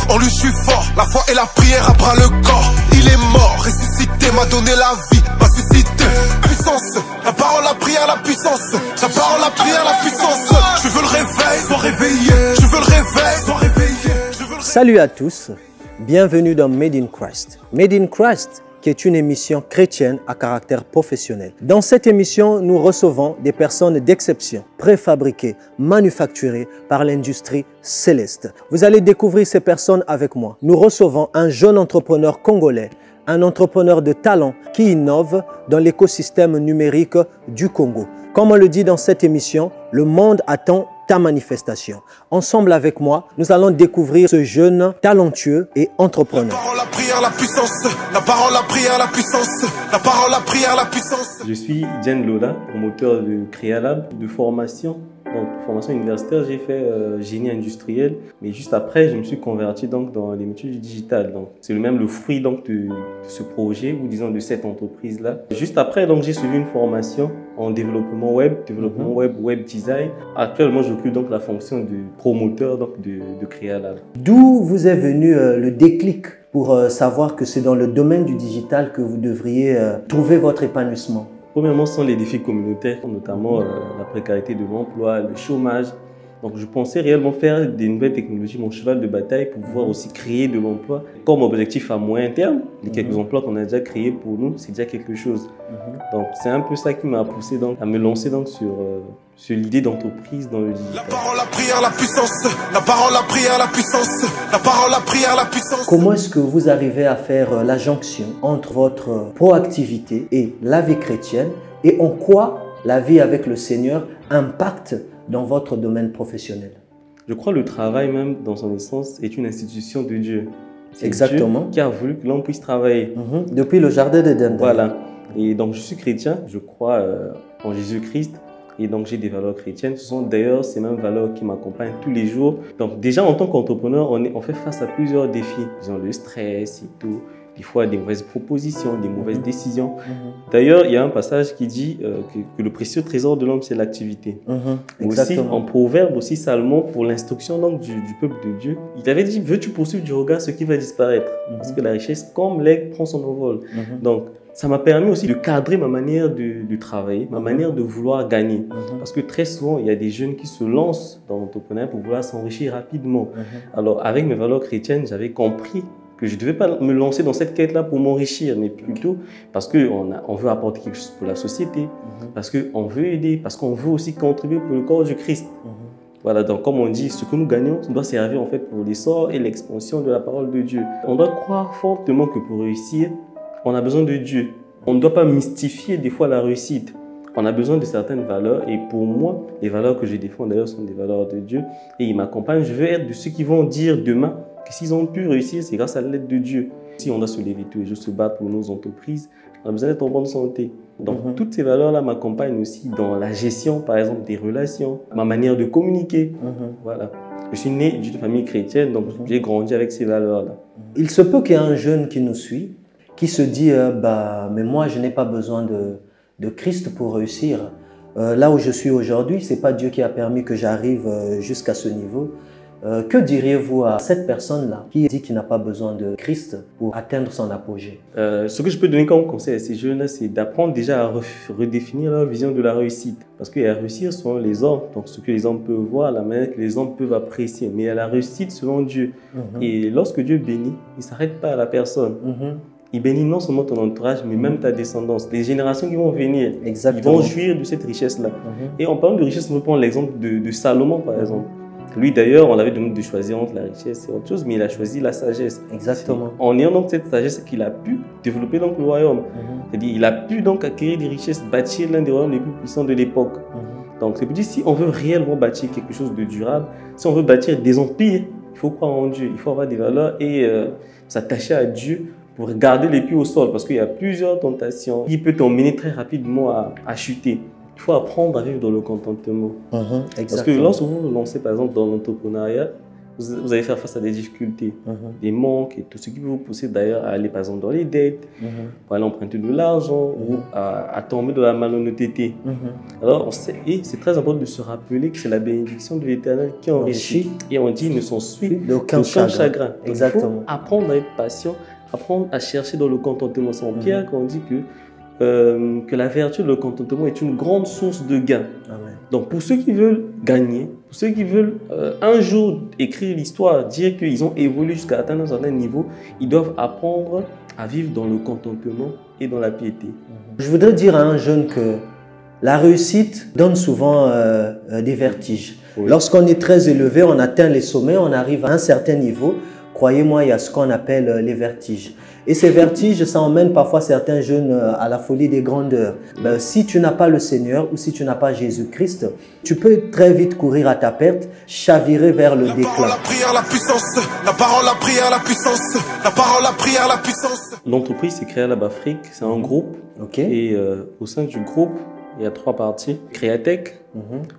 En lui je suis fort, la foi et la prière à bras le corps. Il est mort, ressuscité, m'a donné la vie, m'a suscité puissance. La parole, la prière, la puissance. La parole, la prière, la puissance. Je veux le réveil, sois réveillé. Je veux le réveil, sois réveillé. Salut à tous, bienvenue dans Made in Christ. Made in Christ, qui est une émission chrétienne à caractère professionnel. Dans cette émission, nous recevons des personnes d'exception, préfabriquées, manufacturées par l'industrie céleste. Vous allez découvrir ces personnes avec moi. Nous recevons un jeune entrepreneur congolais, un entrepreneur de talent qui innove dans l'écosystème numérique du Congo. Comme on le dit dans cette émission, le monde attend ta manifestation. Ensemble avec moi, nous allons découvrir ce jeune talentueux et entrepreneur. La parole, la prière, la puissance. La parole, la prière, la puissance. La parole, la prière, la puissance. Je suis Diane Lola, promoteur de Créalab, de formation. Donc, formation universitaire, j'ai fait génie industriel, mais juste après, je me suis converti donc dans les métiers du digital. Donc, c'est même le fruit donc de ce projet ou disons de cette entreprise-là. Juste après, donc j'ai suivi une formation en développement web, web design. Actuellement, j'occupe donc la fonction de promoteur donc de Créalab. D'où vous est venu le déclic pour savoir que c'est dans le domaine du digital que vous devriez trouver votre épanouissement? Premièrement, ce sont les défis communautaires, notamment la précarité de l'emploi, le chômage. Donc, je pensais réellement faire des nouvelles technologies, mon cheval de bataille, pour pouvoir aussi créer de l'emploi comme objectif à moyen terme. Les quelques emplois qu'on a déjà créés pour nous, c'est déjà quelque chose. Donc, c'est un peu ça qui m'a poussé donc, à me lancer donc, sur l'idée d'entreprise dans le digital. La parole, la prière, la puissance. La parole, la prière, la puissance. La parole, la prière, la puissance. Comment est-ce que vous arrivez à faire la jonction entre votre proactivité et la vie chrétienne et en quoi la vie avec le Seigneur impacte dans votre domaine professionnel? Je crois que le travail même, dans son essence, est une institution de Dieu. C'est Exactement. Dieu qui a voulu que l'on puisse travailler. Depuis le jardin d'Éden. Voilà. Et donc, je suis chrétien, je crois en Jésus-Christ. Et donc, j'ai des valeurs chrétiennes. Ce sont d'ailleurs ces mêmes valeurs qui m'accompagnent tous les jours. Donc, déjà, en tant qu'entrepreneur, on fait face à plusieurs défis. Disons, le stress et tout. Des fois, des mauvaises propositions, des mauvaises décisions. D'ailleurs, il y a un passage qui dit que le précieux trésor de l'homme, c'est l'activité. Aussi, en proverbe, aussi Salomon, pour l'instruction du peuple de Dieu, il avait dit, veux-tu poursuivre du regard ce qui va disparaître? Parce que la richesse, comme l'aigle, prend son envol. Donc, ça m'a permis aussi de cadrer ma manière de travailler, ma manière de vouloir gagner. Parce que très souvent, il y a des jeunes qui se lancent dans l'entrepreneuriat pour vouloir s'enrichir rapidement. Alors, avec mes valeurs chrétiennes, j'avais compris que je ne devais pas me lancer dans cette quête-là pour m'enrichir, mais plutôt parce qu'on veut apporter quelque chose pour la société, parce qu'on veut aider, parce qu'on veut aussi contribuer pour le corps du Christ. Voilà, donc comme on dit, ce que nous gagnons doit servir en fait pour l'essor et l'expansion de la parole de Dieu. On doit croire fortement que pour réussir, on a besoin de Dieu. On ne doit pas mystifier des fois la réussite. On a besoin de certaines valeurs et pour moi, les valeurs que je défends d'ailleurs sont des valeurs de Dieu et ils m'accompagnent. Je veux être de ceux qui vont dire demain que s'ils ont pu réussir, c'est grâce à l'aide de Dieu. Si on doit se lever tous les jours, se battre pour nos entreprises, on a besoin d'être en bonne santé. Donc toutes ces valeurs-là m'accompagnent aussi dans la gestion, par exemple, des relations, ma manière de communiquer. Voilà. Je suis né d'une famille chrétienne, donc j'ai grandi avec ces valeurs-là. Il se peut qu'il y ait un jeune qui nous suit, qui se dit mais moi je n'ai pas besoin de Christ pour réussir. Là où je suis aujourd'hui, ce n'est pas Dieu qui a permis que j'arrive jusqu'à ce niveau. Que diriez-vous à cette personne-là qui dit qu'il n'a pas besoin de Christ pour atteindre son apogée? Ce que je peux donner comme conseil à ces jeunes-là, c'est d'apprendre déjà à redéfinir leur vision de la réussite. Parce qu'il y a la réussite selon les hommes, donc ce que les hommes peuvent voir, la manière que les hommes peuvent apprécier. Mais il y a la réussite selon Dieu. Et lorsque Dieu bénit, il ne s'arrête pas à la personne. Il bénit non seulement ton entourage, mais même ta descendance. Les générations qui vont venir, ils vont jouir de cette richesse-là. Et en parlant de richesse, on peut prendre l'exemple de Salomon, par exemple. Lui, d'ailleurs, on avait demandé de choisir entre la richesse et autre chose, mais il a choisi la sagesse. Exactement. En ayant donc cette sagesse qu'il a pu développer donc le royaume. C'est-à-dire, il a pu donc acquérir des richesses, bâtir l'un des royaumes les plus puissants de l'époque. Donc, c'est pour dire, si on veut réellement bâtir quelque chose de durable, si on veut bâtir des empires, il faut croire en Dieu, il faut avoir des valeurs et s'attacher à Dieu pour garder les pieds au sol, parce qu'il y a plusieurs tentations qui peuvent t'emmener très rapidement à chuter. Il faut apprendre à vivre dans le contentement. Parce que lorsque vous vous lancez par exemple dans l'entrepreneuriat, vous allez faire face à des difficultés, des manques et tout ce qui peut vous pousser d'ailleurs à aller par exemple dans les dettes, pour aller emprunter de l'argent ou à tomber dans la malhonnêteté. Alors, c'est très important de se rappeler que c'est la bénédiction de l'Éternel qui enrichit et on dit ne s'ensuit d'aucun chagrin. Exactement. Il faut apprendre à être patient, apprendre à chercher dans le contentement. C'est en Pierre qu'on dit que la vertu de le contentement est une grande source de gain. Amen. Donc pour ceux qui veulent gagner, pour ceux qui veulent un jour écrire l'histoire, dire qu'ils ont évolué jusqu'à atteindre un certain niveau, ils doivent apprendre à vivre dans le contentement et dans la piété. Je voudrais dire à un jeune que la réussite donne souvent des vertiges. Oui. Lorsqu'on est très élevé, on atteint les sommets, on arrive à un certain niveau. Croyez-moi, il y a ce qu'on appelle les vertiges. Et ces vertiges, ça emmène parfois certains jeunes à la folie des grandeurs. Ben, si tu n'as pas le Seigneur ou si tu n'as pas Jésus-Christ, tu peux très vite courir à ta perte, chavirer vers le déclin. La parole, la prière, la puissance. La parole, la prière, la puissance. La parole, la prière, la puissance. L'entreprise, c'est Créalab Afrique. C'est un groupe. Et au sein du groupe, il y a 3 parties. Créatech,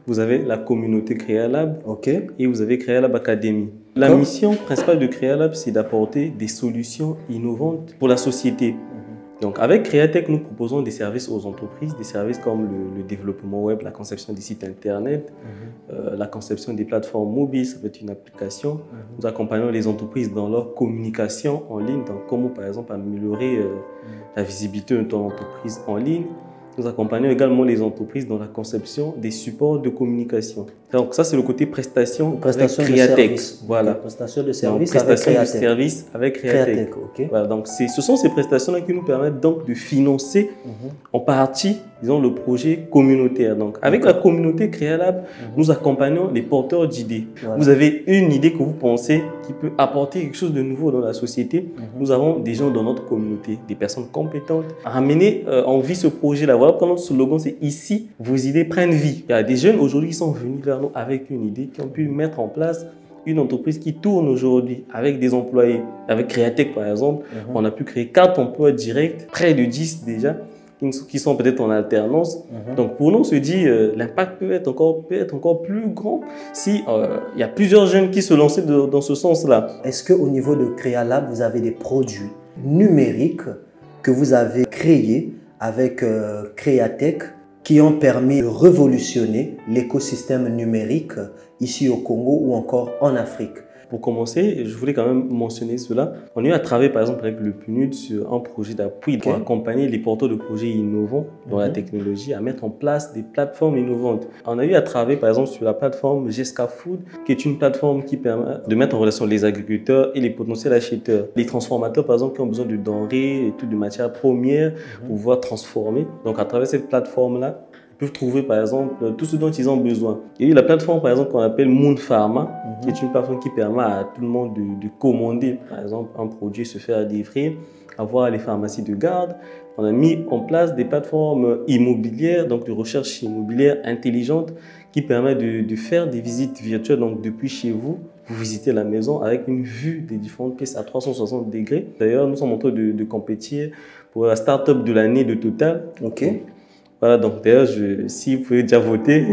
vous avez la communauté Créalab et vous avez Créalab Academy. La mission principale de Créalab, c'est d'apporter des solutions innovantes pour la société. Donc avec Créatech, nous proposons des services aux entreprises, des services comme le développement web, la conception des sites internet, la conception des plateformes mobiles, ça peut être une application. Nous accompagnons les entreprises dans leur communication en ligne, donc comment par exemple améliorer la visibilité de ton entreprise en ligne. Nous accompagnons également les entreprises dans la conception des supports de communication. Donc ça, c'est le côté prestation avec Créatech. Voilà. Prestation de service avec Créatech. Voilà, donc ce sont ces prestations-là qui nous permettent donc de financer en partie, disons, le projet communautaire. Donc avec la communauté Créalab, nous accompagnons les porteurs d'idées. Vous avez une idée que vous pensez qui peut apporter quelque chose de nouveau dans la société. Nous avons des gens dans notre communauté, des personnes compétentes à ramener en vie ce projet-là. Voilà pourquoi notre slogan, c'est « Ici, vos idées prennent vie ». Il y a des jeunes aujourd'hui qui sont venus vers nous avec une idée, qui ont pu mettre en place une entreprise qui tourne aujourd'hui avec des employés. Avec Créatech, par exemple, on a pu créer 4 emplois directs, près de 10 déjà, qui sont peut-être en alternance. Donc pour nous, on se dit l'impact peut être encore plus grand si il y a plusieurs jeunes qui se lançaient dans ce sens-là. Est-ce qu'au niveau de Créalab, vous avez des produits numériques que vous avez créés avec Créatech qui ont permis de révolutionner l'écosystème numérique ici au Congo ou encore en Afrique? Pour commencer, je voulais quand même mentionner cela. On a eu à travailler par exemple avec le PNUD sur un projet d'appui pour accompagner les porteurs de projets innovants dans la technologie à mettre en place des plateformes innovantes. On a eu à travailler par exemple sur la plateforme Gesca Food, qui est une plateforme qui permet de mettre en relation les agriculteurs et les potentiels acheteurs. Les transformateurs par exemple qui ont besoin de denrées et tout de matières premières pour pouvoir transformer. Donc à travers cette plateforme-là, peuvent trouver par exemple tout ce dont ils ont besoin. Il y a la plateforme par exemple qu'on appelle Moon Pharma, qui est une plateforme qui permet à tout le monde de commander par exemple un produit, se faire livrer, avoir les pharmacies de garde. On a mis en place des plateformes immobilières, donc de recherche immobilière intelligente, qui permet de faire des visites virtuelles. Donc depuis chez vous, vous visitez la maison avec une vue des différentes pièces à 360 degrés. D'ailleurs, nous sommes en train de compétir pour la start-up de l'année de Total. Voilà, donc d'ailleurs, si vous pouvez déjà voter,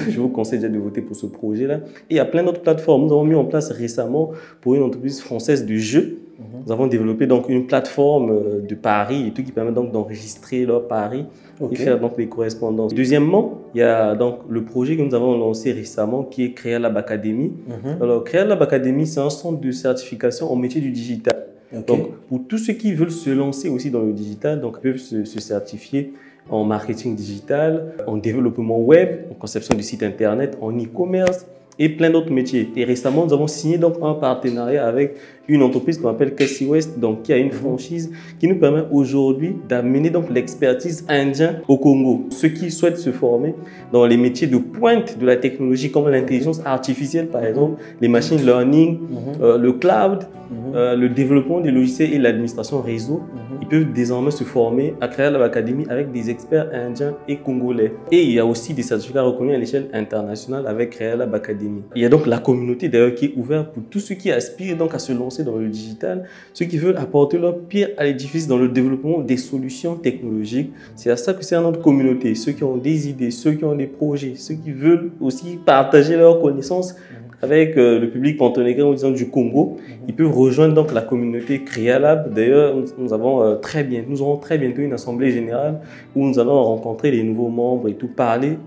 je vous conseille déjà de voter pour ce projet-là. Et il y a plein d'autres plateformes. Nous avons mis en place récemment pour une entreprise française de jeux. Nous avons développé donc une plateforme de paris et tout qui permet donc d'enregistrer leurs paris et faire donc les correspondances. Deuxièmement, il y a donc le projet que nous avons lancé récemment qui est Créalab Academy. Alors, Créalab Academy, c'est un centre de certification en métier du digital. Donc, pour tous ceux qui veulent se lancer aussi dans le digital, donc ils peuvent se certifier en marketing digital, en développement web, en conception du site internet, en e-commerce et plein d'autres métiers. Et récemment, nous avons signé donc un partenariat avec une entreprise qu'on appelle Casey West, donc qui a une franchise qui nous permet aujourd'hui d'amener donc l'expertise indienne au Congo. Ceux qui souhaitent se former dans les métiers de pointe de la technologie comme l'intelligence artificielle par exemple, les machine learning, le cloud, le développement des logiciels et l'administration réseau, ils peuvent désormais se former à Créalab Academy avec des experts indiens et congolais. Et il y a aussi des certificats reconnus à l'échelle internationale avec Créalab Academy. Il y a donc la communauté d'ailleurs qui est ouverte pour tous ceux qui aspirent donc à se lancer dans le digital, ceux qui veulent apporter leur pierre à l'édifice dans le développement des solutions technologiques. C'est à ça que sert notre communauté, ceux qui ont des idées, ceux qui ont des projets, ceux qui veulent aussi partager leurs connaissances avec le public monténégrin ou disons du Congo. Ils peuvent rejoindre donc la communauté Créalab. D'ailleurs, nous aurons très bientôt une assemblée générale où nous allons rencontrer les nouveaux membres et tout parler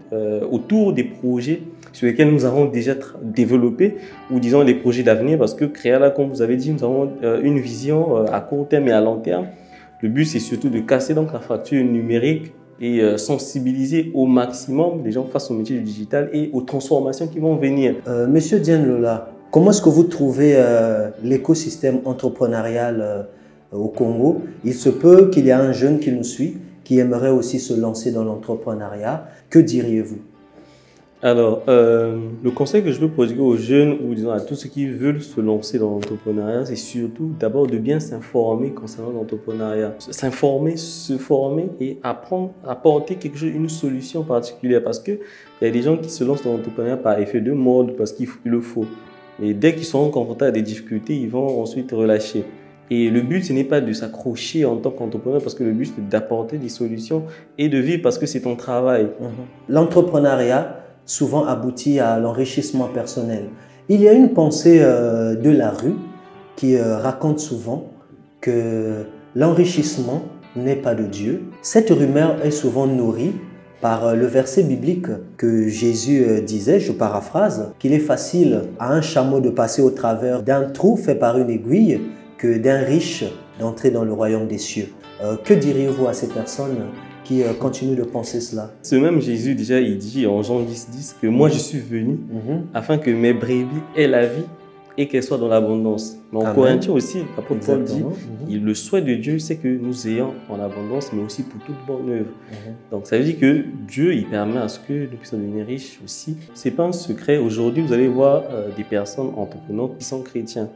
autour des projets sur lesquels nous avons déjà développé ou disons les projets d'avenir, parce que Créalab, comme vous avez dit, nous avons une vision à court terme et à long terme. Le but, c'est surtout de casser donc la fracture numérique et sensibiliser au maximum les gens face au métier du digital et aux transformations qui vont venir. Monsieur Diène Lola, comment est-ce que vous trouvez l'écosystème entrepreneurial au Congo? Il se peut qu'il y ait un jeune qui nous suit, qui aimerait aussi se lancer dans l'entrepreneuriat. Que diriez-vous? Alors, le conseil que je peux prodiguer aux jeunes ou disons à tous ceux qui veulent se lancer dans l'entrepreneuriat, c'est surtout d'abord de bien s'informer concernant l'entrepreneuriat. S'informer, se former et apprendre, apporter quelque chose, une solution particulière. Parce qu'il y a des gens qui se lancent dans l'entrepreneuriat par effet de mode, parce qu'il le faut. Et dès qu'ils seront confrontés à des difficultés, ils vont ensuite relâcher. Et le but, ce n'est pas de s'accrocher en tant qu'entrepreneur, parce que le but, c'est d'apporter des solutions et de vivre parce que c'est ton travail. L'entrepreneuriat souvent aboutit à l'enrichissement personnel. Il y a une pensée de la rue qui raconte souvent que l'enrichissement n'est pas de Dieu. Cette rumeur est souvent nourrie par le verset biblique que Jésus disait, je paraphrase, qu'il est facile à un chameau de passer au travers d'un trou fait par une aiguille que d'un riche d'entrer dans le royaume des cieux. Que diriez-vous à ces personnes qui continuent de penser cela? Ce même Jésus, déjà, il dit en Jean 10 que moi je suis venu afin que mes brebis aient la vie et qu'elles soient dans l'abondance. Mais en Corinthiens aussi, l'apôtre Paul dit le souhait de Dieu, c'est que nous ayons en abondance, mais aussi pour toute bonne œuvre. Donc ça veut dire que Dieu, il permet à ce que nous puissions devenir riches aussi. Ce n'est pas un secret. Aujourd'hui, vous allez voir des personnes entreprenantes qui sont chrétiens,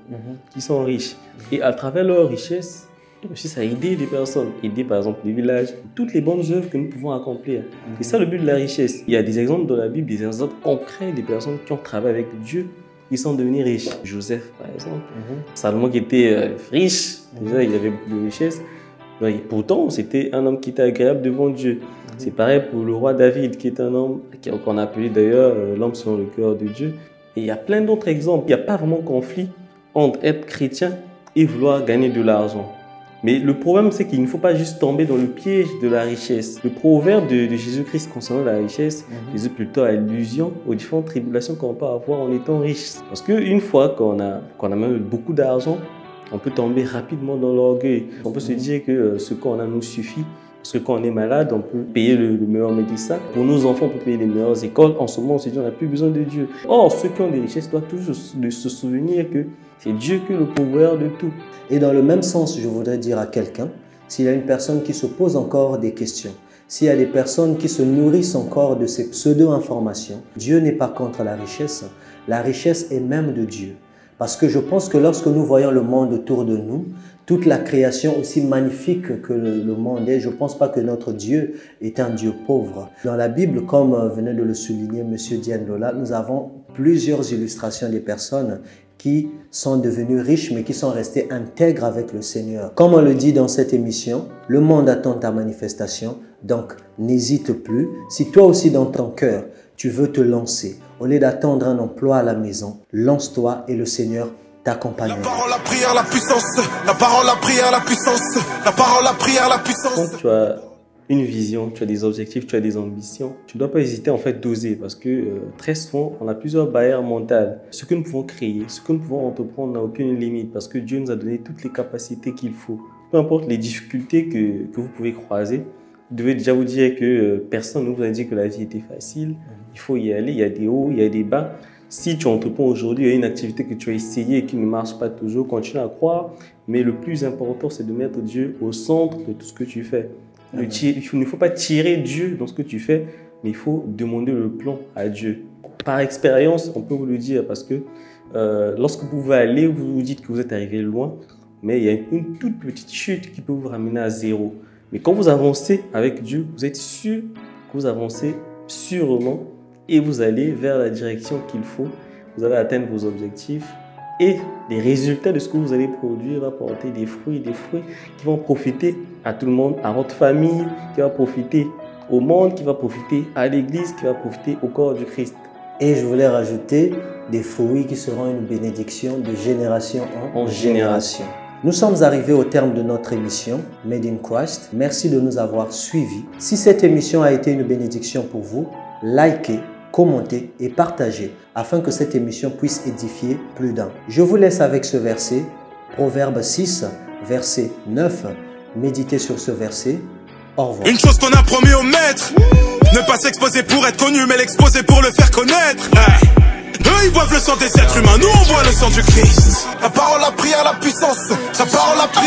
qui sont riches. Et à travers leur richesse, aussi, ça a aidé des personnes, aider par exemple les villages, toutes les bonnes œuvres que nous pouvons accomplir. C'est ça le but de la richesse. Il y a des exemples dans la Bible, des exemples concrets des personnes qui ont travaillé avec Dieu, qui sont devenus riches. Joseph par exemple, Salomon qui était riche, déjà il avait beaucoup de richesses, et pourtant c'était un homme qui était agréable devant Dieu. C'est pareil pour le roi David qui est un homme qu'on a appelé d'ailleurs l'homme selon le cœur de Dieu. Et il y a plein d'autres exemples. Il n'y a pas vraiment conflit entre être chrétien et vouloir gagner de l'argent. Mais le problème, c'est qu'il ne faut pas juste tomber dans le piège de la richesse. Le proverbe de Jésus-Christ concernant la richesse faisait plutôt allusion aux différentes tribulations qu'on peut avoir en étant riche. Parce qu'une fois qu'on a même beaucoup d'argent, on peut tomber rapidement dans l'orgueil. On peut se dire que ce qu'on a nous suffit. Parce que quand on est malade, on peut payer le meilleur médecin. Pour nos enfants, on peut payer les meilleures écoles. En ce moment, on se dit qu'on n'a plus besoin de Dieu. Or, ceux qui ont des richesses doivent toujours se souvenir que c'est Dieu qui est le pourvoyeur de tout. Et dans le même sens, je voudrais dire à quelqu'un, s'il y a une personne qui se pose encore des questions, s'il y a des personnes qui se nourrissent encore de ces pseudo-informations, Dieu n'est pas contre la richesse est même de Dieu. Parce que je pense que lorsque nous voyons le monde autour de nous, toute la création aussi magnifique que le monde est, je ne pense pas que notre Dieu est un Dieu pauvre. Dans la Bible, comme venait de le souligner M. Diène Lola, nous avons plusieurs illustrations des personnes qui sont devenus riches mais qui sont restés intègres avec le Seigneur. Comme on le dit dans cette émission, le monde attend ta manifestation, donc n'hésite plus. Si toi aussi dans ton cœur, tu veux te lancer, au lieu d'attendre un emploi à la maison, lance-toi et le Seigneur t'accompagnera. La parole, la prière, la puissance. La parole, la prière, la puissance. La parole, la prière, la puissance. Quand tu as une vision, tu as des objectifs, tu as des ambitions, tu ne dois pas hésiter en fait d'oser parce que très souvent, on a plusieurs barrières mentales. Ce que nous pouvons créer, ce que nous pouvons entreprendre n'a aucune limite parce que Dieu nous a donné toutes les capacités qu'il faut. Peu importe les difficultés que vous pouvez croiser, vous devez déjà vous dire que personne ne vous a dit que la vie était facile. Il faut y aller, il y a des hauts, il y a des bas. Si tu entreprends aujourd'hui, il y a une activité que tu as essayée et qui ne marche pas toujours, continue à croire. Mais le plus important, c'est de mettre Dieu au centre de tout ce que tu fais. Il ne faut pas tirer Dieu dans ce que tu fais, mais il faut demander le plan à Dieu. Par expérience, on peut vous le dire parce que lorsque vous pouvez aller, vous vous dites que vous êtes arrivé loin, mais il y a une toute petite chute qui peut vous ramener à zéro. Mais quand vous avancez avec Dieu, vous êtes sûr que vous avancez sûrement et vous allez vers la direction qu'il faut. Vous allez atteindre vos objectifs et les résultats de ce que vous allez produire vont porter des fruits qui vont profiter à tout le monde, à votre famille, qui va profiter au monde, qui va profiter à l'église, qui va profiter au corps du Christ. Et je voulais rajouter des fruits qui seront une bénédiction de génération en génération. Nous sommes arrivés au terme de notre émission Made in Christ. Merci de nous avoir suivis. Si cette émission a été une bénédiction pour vous, likez, commentez et partagez afin que cette émission puisse édifier plus d'un. Je vous laisse avec ce verset, Proverbe 6, verset 9. Méditez sur ce verset. Au revoir. Une chose qu'on a promis au maître, ne pas s'exposer pour être connu, mais l'exposer pour le faire connaître. Eux ils boivent le sang des êtres humains, nous on boit le sang du Christ. La parole, la prière, la puissance. La parole, la prière.